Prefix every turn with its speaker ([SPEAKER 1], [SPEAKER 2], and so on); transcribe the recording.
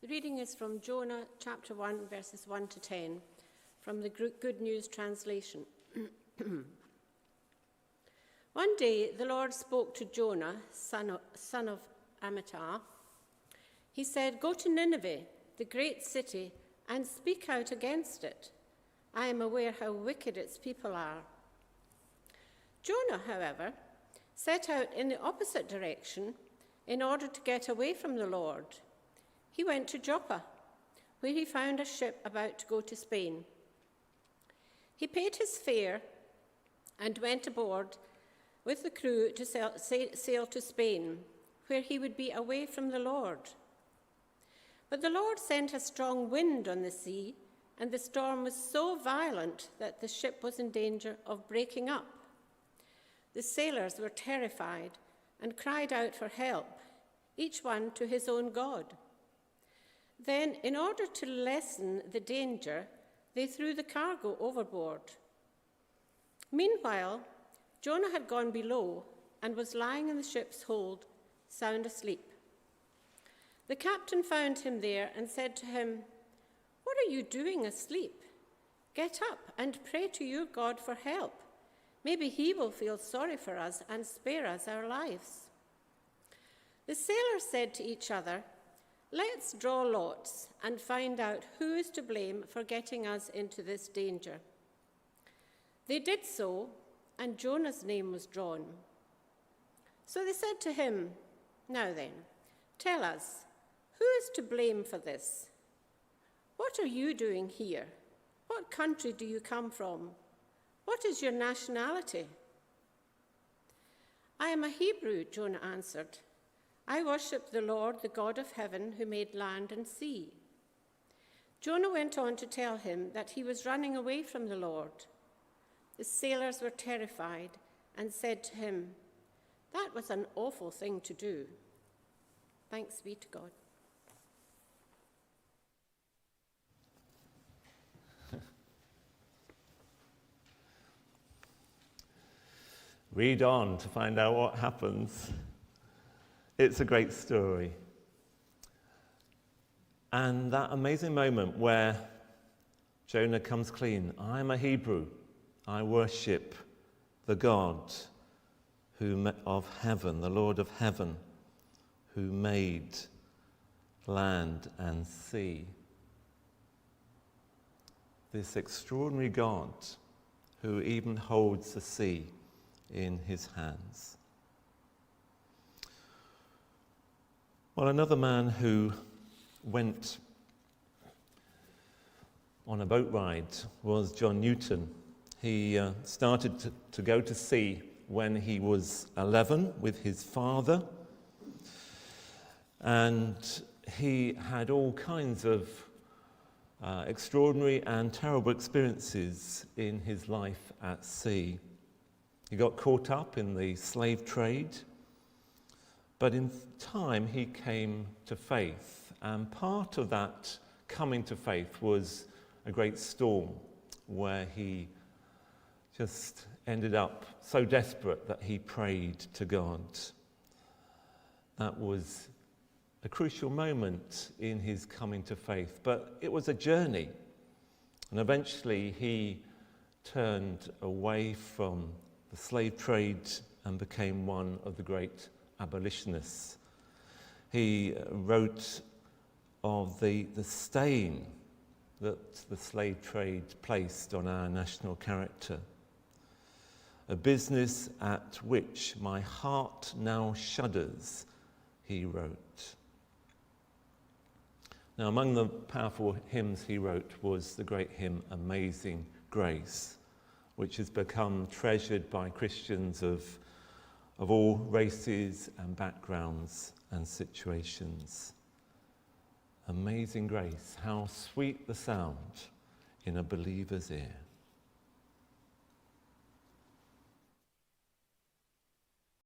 [SPEAKER 1] The reading is from Jonah chapter 1, verses 1 to 10, from the Good News translation. One day the Lord spoke to Jonah, son of Amittai. He said, "Go to Nineveh, the great city, and speak out against it. I am aware how wicked its people are." Jonah, however, set out in the opposite direction in order to get away from the Lord. He went to Joppa, where he found a ship about to go to Spain. He paid his fare and went aboard with the crew to sail to Spain, where he would be away from the Lord. But the Lord sent a strong wind on the sea, and the storm was so violent that the ship was in danger of breaking up. The sailors were terrified and cried out for help, each one to his own god. Then, in order to lessen the danger, they threw the cargo overboard. Meanwhile, Jonah had gone below and was lying in the ship's hold, sound asleep. The captain found him there and said to him, "What are you doing asleep? Get up and pray to your God for help. Maybe he will feel sorry for us and spare us our lives." The sailors said to each other, "Let's draw lots and find out who is to blame for getting us into this danger." They did so, and Jonah's name was drawn. So they said to him, "Now then, tell us, who is to blame for this? What are you doing here? What country do you come from? What is your nationality?" "I am a Hebrew," Jonah answered. "I worship the Lord, the God of heaven, who made land and sea." Jonah went on to tell him that he was running away from the Lord. The sailors were terrified and said to him, "That was an awful thing to do." Thanks be to God.
[SPEAKER 2] Read on to find out what happens. It's a great story. And that amazing moment where Jonah comes clean. "I'm a Hebrew. I worship the God of heaven, the Lord of heaven, who made land and sea." This extraordinary God who even holds the sea in his hands. Well, another man who went on a boat ride was John Newton. He started to go to sea when he was 11 with his father, and he had all kinds of extraordinary and terrible experiences in his life at sea. He got caught up in the slave trade, but in time he came to faith, and part of that coming to faith was a great storm where he just ended up so desperate that he prayed to God. That was a crucial moment in his coming to faith, but it was a journey, and eventually he turned away from the slave trade and became one of the great abolitionists. He wrote of the stain that the slave trade placed on our national character. "A business at which my heart now shudders," he wrote. Now, among the powerful hymns he wrote was the great hymn "Amazing Grace," which has become treasured by Christians of all races and backgrounds and situations. Amazing grace, how sweet the sound in a believer's ear.